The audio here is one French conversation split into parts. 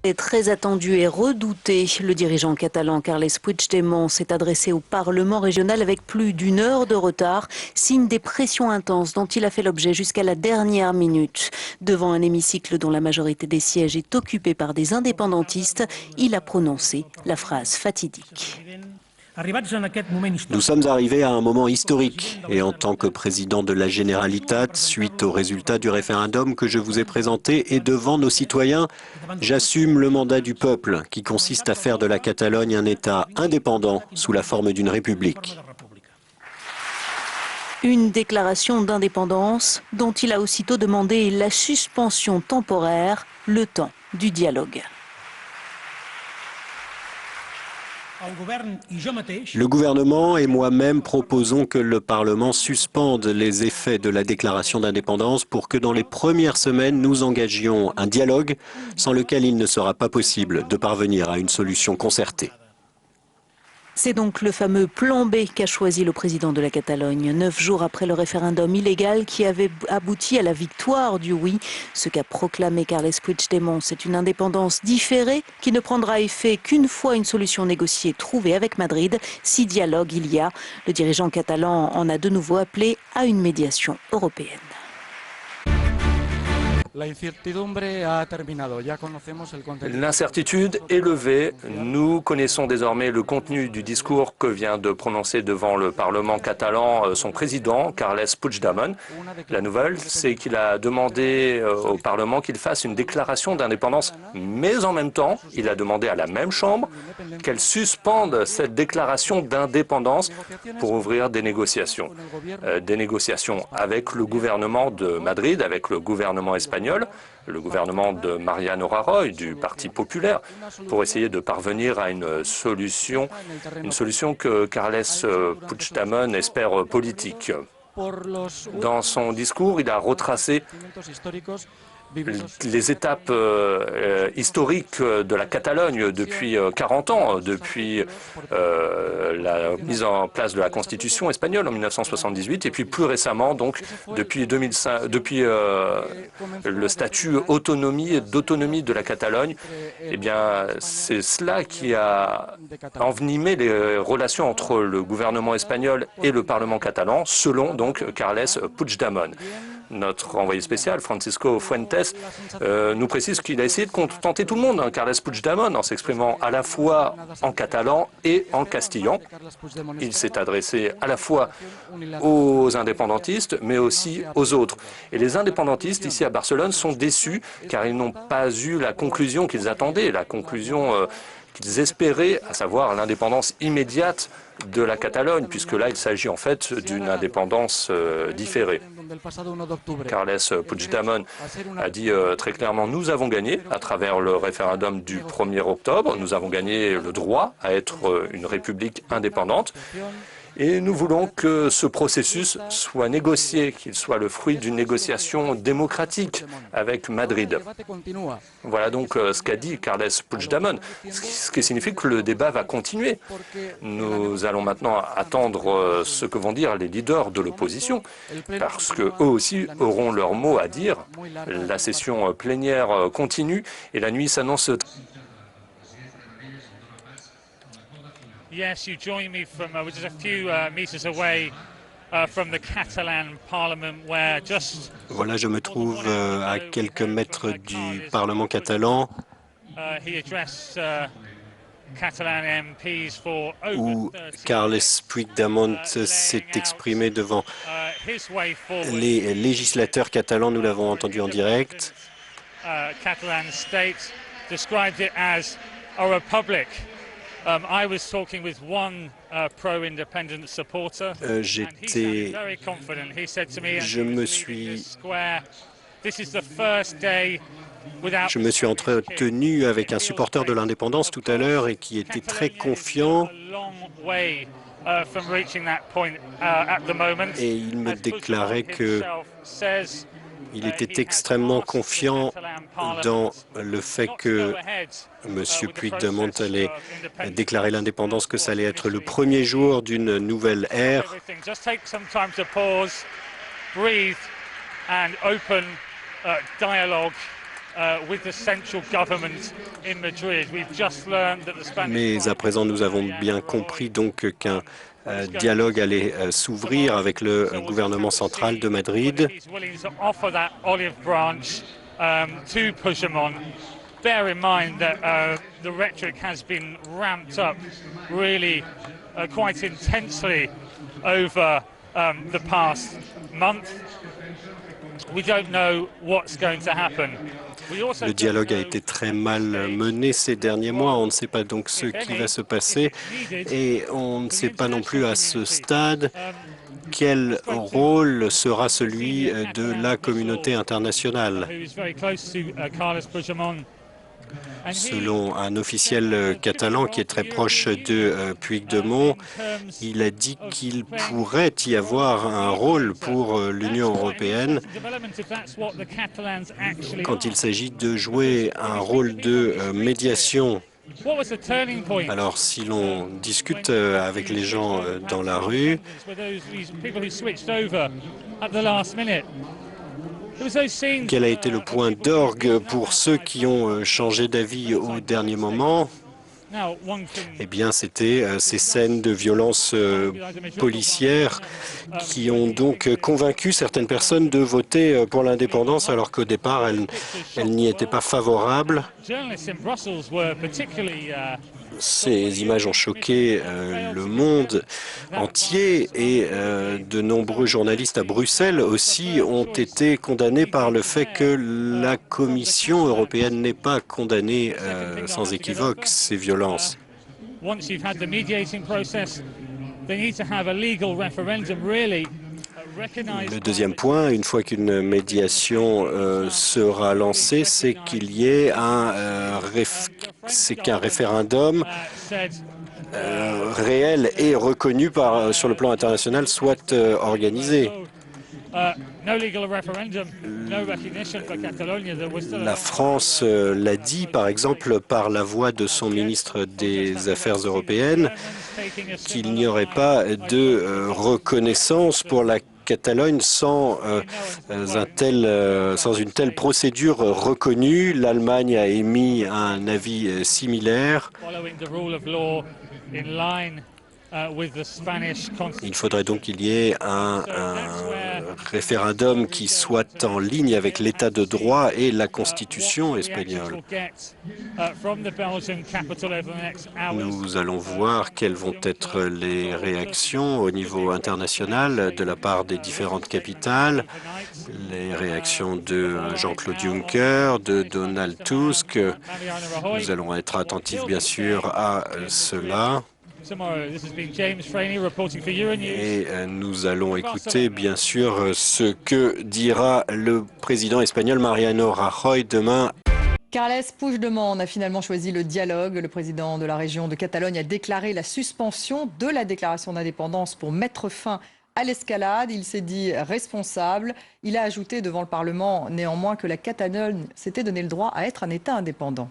Est très attendu et redouté. Le dirigeant catalan Carles Puigdemont s'est adressé au Parlement régional avec plus d'une heure de retard, signe des pressions intenses dont il a fait l'objet jusqu'à la dernière minute. Devant un hémicycle dont la majorité des sièges est occupée par des indépendantistes, il a prononcé la phrase fatidique. Nous sommes arrivés à un moment historique et en tant que président de la Generalitat, suite au résultat du référendum que je vous ai présenté et devant nos citoyens, j'assume le mandat du peuple qui consiste à faire de la Catalogne un État indépendant sous la forme d'une république. Une déclaration d'indépendance dont il a aussitôt demandé la suspension temporaire, le temps du dialogue. Le gouvernement et moi-même proposons que le Parlement suspende les effets de la déclaration d'indépendance pour que dans les premières semaines, nous engagions un dialogue sans lequel il ne sera pas possible de parvenir à une solution concertée. C'est donc le fameux plan B qu'a choisi le président de la Catalogne, 9 jours après le référendum illégal qui avait abouti à la victoire du oui. Ce qu'a proclamé Carles Puigdemont, c'est une indépendance différée qui ne prendra effet qu'une fois une solution négociée trouvée avec Madrid, si dialogue il y a. Le dirigeant catalan en a de nouveau appelé à une médiation européenne. L'incertitude est levée. Nous connaissons désormais le contenu du discours que vient de prononcer devant le Parlement catalan son président, Carles Puigdemont. La nouvelle, c'est qu'il a demandé au Parlement qu'il fasse une déclaration d'indépendance, mais en même temps, il a demandé à la même Chambre qu'elle suspende cette déclaration d'indépendance pour ouvrir des négociations. Des négociations avec le gouvernement de Madrid, avec le gouvernement espagnol, le gouvernement de Mariano Rajoy, du Parti populaire, pour essayer de parvenir à une solution que Carles Puigdemont espère politique. Dans son discours, il a retracé les étapes historiques de la Catalogne depuis 40 ans, depuis la mise en place de la Constitution espagnole en 1978 et puis plus récemment, donc depuis 2005, depuis le statut d'autonomie de la Catalogne. Eh bien, c'est cela qui a envenimé les relations entre le gouvernement espagnol et le Parlement catalan, selon donc Carles Puigdemont. Notre envoyé spécial, Francisco Fuentes, nous précise qu'il a essayé de contenter tout le monde, Carles Puigdemont, en s'exprimant à la fois en catalan et en castillan. Il s'est adressé à la fois aux indépendantistes, mais aussi aux autres. Et les indépendantistes, ici à Barcelone, sont déçus, car ils n'ont pas eu la conclusion qu'ils attendaient, la conclusion qu'ils espéraient, à savoir l'indépendance immédiate de la Catalogne, puisque là, il s'agit en fait d'une indépendance différée. Carles Puigdemont a dit très clairement « Nous avons gagné à travers le référendum du 1er octobre. Nous avons gagné le droit à être une république indépendante. Et nous voulons que ce processus soit négocié, qu'il soit le fruit d'une négociation démocratique avec Madrid. » Voilà donc ce qu'a dit Carles Puigdemont, ce qui signifie que le débat va continuer. Nous allons maintenant attendre ce que vont dire les leaders de l'opposition, parce qu'eux aussi auront leur mot à dire. La session plénière continue et la nuit s'annonce. Yes, you join me from just a few meters away from the Catalan Parliament, where just. Voilà, je me trouve à quelques mètres du Parlement catalan, où Carles Puigdemont s'est exprimé devant les législateurs catalans. Nous l'avons entendu en direct. Catalan state described it as a republic. I was talking with one pro-independent supporter, and he sounded very confident. He said to me, Je me suis entretenu avec un supporter de l'indépendance tout à l'heure et qui était très confiant. Et il me déclarait qu'il était extrêmement confiant dans le fait que M. Puigdemont allait déclarer l'indépendance, que ça allait être le premier jour d'une nouvelle ère. Mais à présent, nous avons bien compris donc qu'un dialogue allait s'ouvrir avec le gouvernement central de Madrid. Bear in mind that the rhetoric has been ramped up really quite intensely over the past month. We don't know what's going to happen. Le dialogue a été très mal mené ces derniers mois. On ne sait pas donc ce qui va se passer et on ne sait pas non plus à ce stade quel rôle sera celui de la communauté internationale. Selon un officiel catalan qui est très proche de Puigdemont, il a dit qu'il pourrait y avoir un rôle pour l'Union européenne quand il s'agit de jouer un rôle de médiation. Alors, si l'on discute avec les gens dans la rue, quel a été le point d'orgue pour ceux qui ont changé d'avis au dernier moment? Eh bien, c'était ces scènes de violence policière qui ont donc convaincu certaines personnes de voter pour l'indépendance alors qu'au départ, elles n'y étaient pas favorables. Ces images ont choqué le monde entier et de nombreux journalistes à Bruxelles aussi ont été condamnés par le fait que la Commission européenne n'ait pas condamné sans équivoque ces violences. Le deuxième point, une fois qu'une médiation sera lancée, c'est qu'il y ait qu'un référendum réel et reconnu sur le plan international soit organisé. La France l'a dit, par exemple, par la voix de son ministre des Affaires européennes, qu'il n'y aurait pas de reconnaissance pour la Catalogne sans une telle procédure reconnue. L'Allemagne a émis un avis similaire. Il faudrait donc qu'il y ait un référendum qui soit en ligne avec l'état de droit et la constitution espagnole. Nous allons voir quelles vont être les réactions au niveau international de la part des différentes capitales, les réactions de Jean-Claude Juncker, de Donald Tusk. Nous allons être attentifs bien sûr à cela. Et nous allons écouter bien sûr ce que dira le président espagnol Mariano Rajoy demain. Carles Puigdemont a finalement choisi le dialogue. Le président de la région de Catalogne a déclaré la suspension de la déclaration d'indépendance pour mettre fin à l'escalade. Il s'est dit responsable. Il a ajouté devant le Parlement néanmoins que la Catalogne s'était donné le droit à être un État indépendant.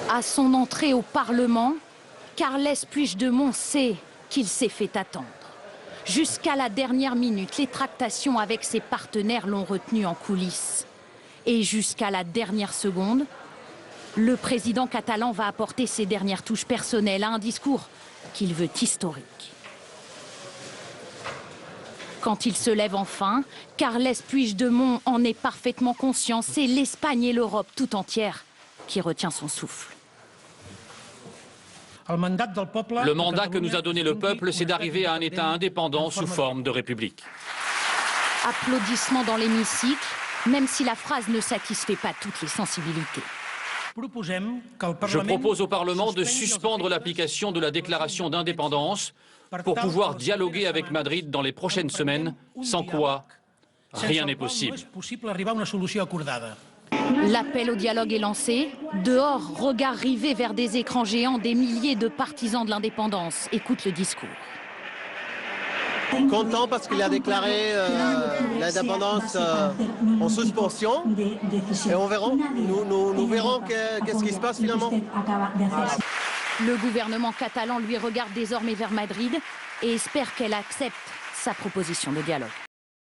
À son entrée au Parlement, Carles Puigdemont sait qu'il s'est fait attendre. Jusqu'à la dernière minute, les tractations avec ses partenaires l'ont retenu en coulisses. Et jusqu'à la dernière seconde, le président catalan va apporter ses dernières touches personnelles à un discours qu'il veut historique. Quand il se lève enfin, Carles Puigdemont en est parfaitement conscient. C'est l'Espagne et l'Europe tout entière qui retient son souffle. Le mandat que nous a donné le peuple, c'est d'arriver à un État indépendant sous forme de république. Applaudissements dans l'hémicycle, même si la phrase ne satisfait pas toutes les sensibilités. Je propose au Parlement de suspendre l'application de la déclaration d'indépendance pour pouvoir dialoguer avec Madrid dans les prochaines semaines, sans quoi rien n'est possible. L'appel au dialogue est lancé. Dehors, regard rivé vers des écrans géants, des milliers de partisans de l'indépendance. Écoute le discours. Content parce qu'il a déclaré l'indépendance en suspension. Et on verra, nous verrons qu'est-ce qui se passe finalement. Le gouvernement catalan lui regarde désormais vers Madrid et espère qu'elle accepte sa proposition de dialogue.